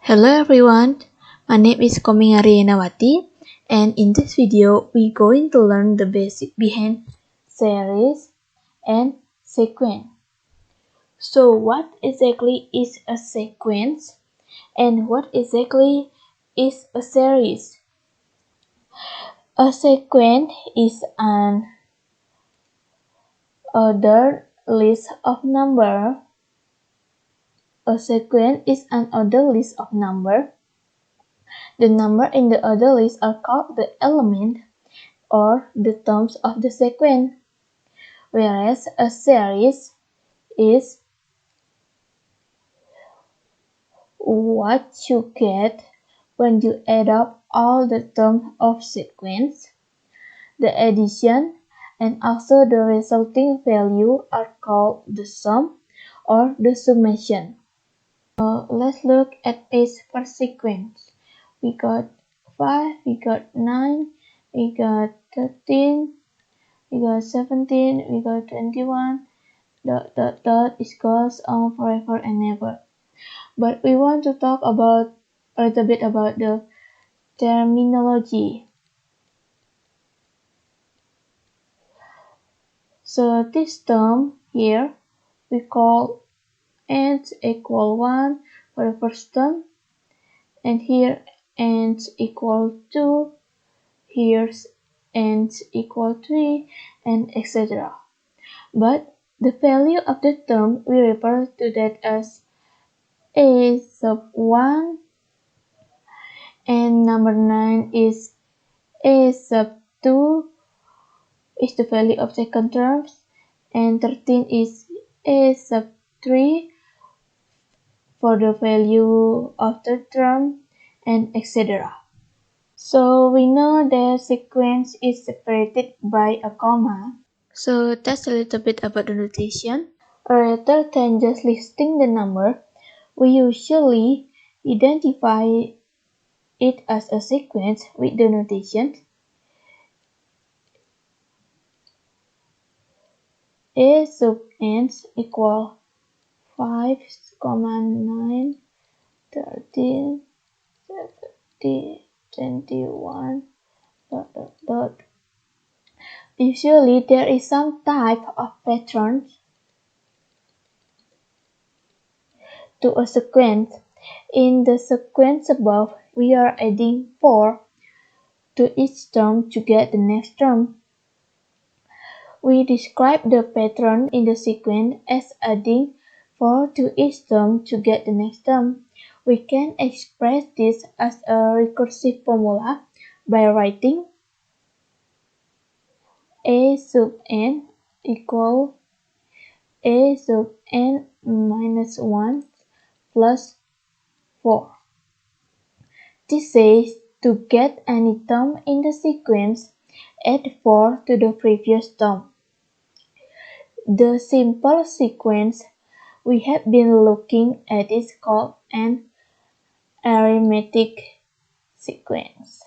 Hello everyone, my name is Koming Ari Denawati, and in this video we're going to learn the basic behind series and sequence. So what exactly is a sequence and what exactly is a series? A sequence is an ordered list of numbers. A sequence is an ordered list of numbers. The numbers in the ordered list are called the element or the terms of the sequence, whereas a series is what you get when you add up all the terms of sequence. The addition and also the resulting value are called the sum or the summation. Let's look at each per sequence. We got 5, we got 9, we got 13, we got 17, we got 21, ... It goes on forever and ever. But we want to talk about a little bit about the terminology. So this term here we call n equal 1 for the first term, and here n equal 2, here's n equal 3, and etc. But the value of the term we refer to that as a sub 1, and number 9 is a sub 2 is the value of second terms, and 13 is a sub 3 for the value of third term, and etc. So we know the sequence is separated by a comma. So that's a little bit about the notation. Rather than just listing the number, we usually identify it as a sequence with the notation a sub n equal 5, 9, 13, 17, 21, ... Usually there is some type of pattern to a sequence. In the sequence above, we are adding 4 to each term to get the next term. We describe the pattern in the sequence as adding 4 to each term to get the next term. We can express this as a recursive formula by writing a sub n equal a sub n minus 1 plus 4. This says to get any term in the sequence, add 4 to the previous term. The simple sequence we have been looking at is called an arithmetic sequence.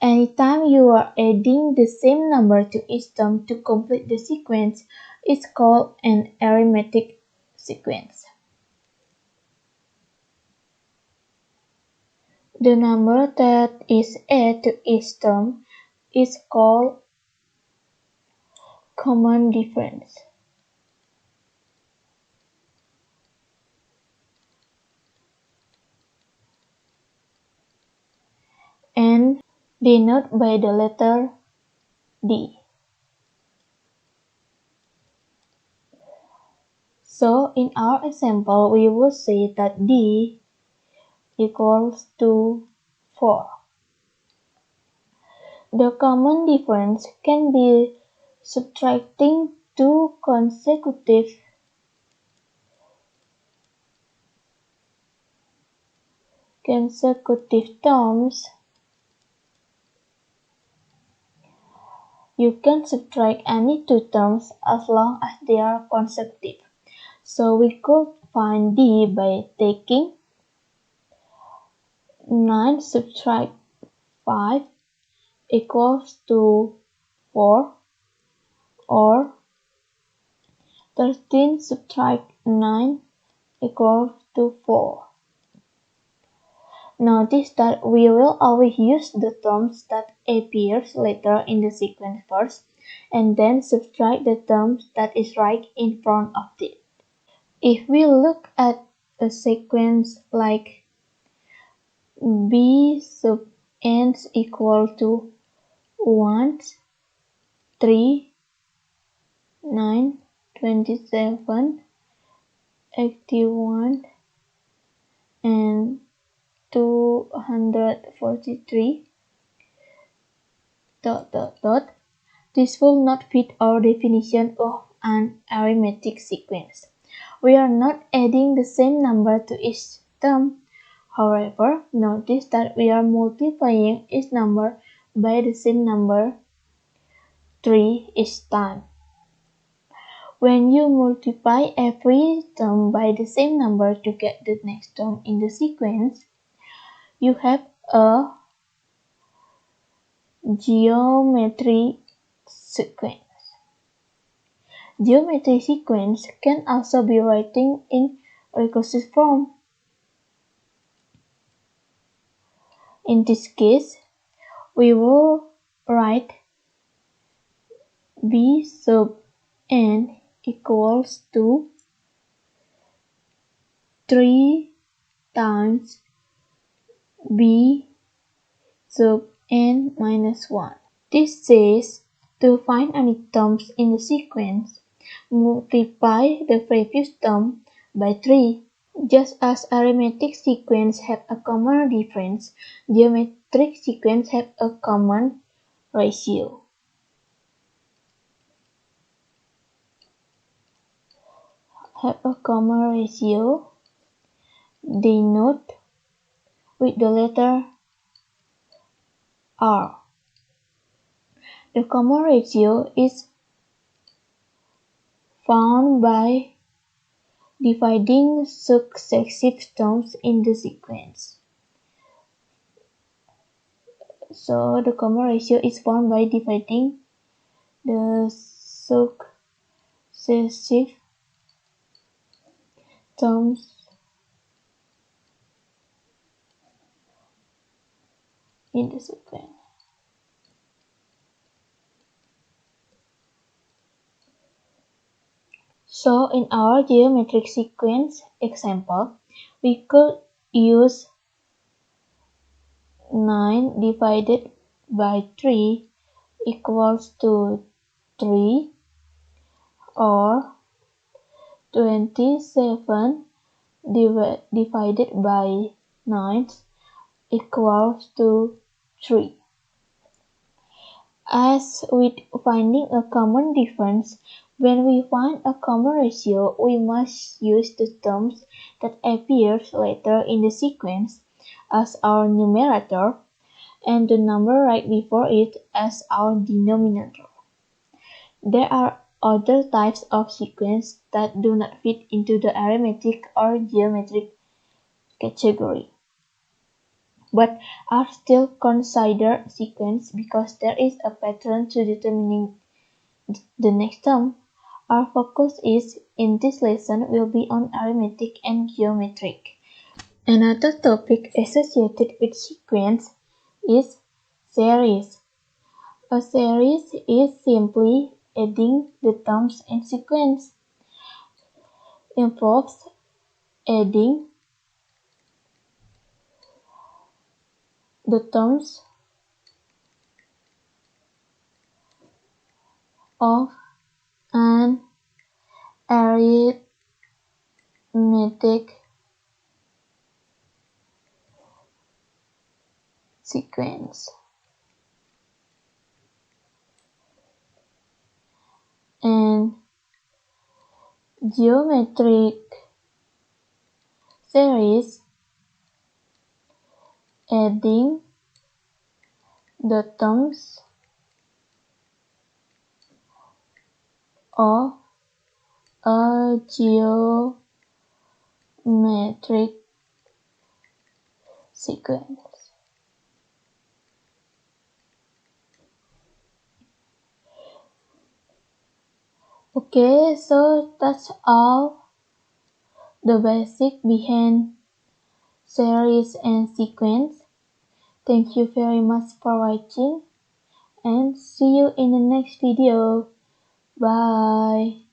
Anytime you are adding the same number to each term to complete the sequence, it's called an arithmetic sequence. The number that is added to each term is called common difference. And denoted by the letter D. So in our example, we will say that D equals to 4. The common difference can be subtracting two consecutive terms. You can subtract any two terms as long as they are consecutive. So we could find D by taking 9 subtract 5 equals to 4, or 13 subtract 9 equals to 4. Notice that we will always use the terms that appears later in the sequence first, and then subtract the terms that is right in front of it. If we look at a sequence like b sub n equal to 1, 3, 9, 27, 81, and 243, this will not fit our definition of an arithmetic sequence. We are not adding the same number to each term. However, notice that we are multiplying each number by the same number 3 each time. When you multiply every term by the same number to get the next term in the sequence, you have a geometry sequence. Geometry sequence can also be written in recursive form. In this case, we will write b sub n equals to 3 times b sub n minus 1. This says to find any terms in the sequence, multiply the previous term by 3. Just as arithmetic sequences have a common difference, geometric sequences have a common ratio. Denote with the letter R. The common ratio is found by dividing successive terms in the sequence. So the common ratio is found by dividing the successive terms in the sequence. So in our geometric sequence example, we could use 9 divided by 3 equals to 3, or 27 divided by 9 equals to 3. As with finding a common difference, when we find a common ratio, we must use the terms that appears later in the sequence as our numerator and the number right before it as our denominator. There are other types of sequence that do not fit into the arithmetic or geometric category, but are still considered sequence because there is a pattern to determining the next term. Our focus in this lesson will be on arithmetic and geometric. Another topic associated with sequence is series. A series is simply adding the terms in sequence. Involves adding the terms of an arithmetic sequence. And geometric series adding the terms of a geometric sequence. Okay, so that's all the basic behind series and sequence. Thank you very much for watching and see you in the next video. Bye.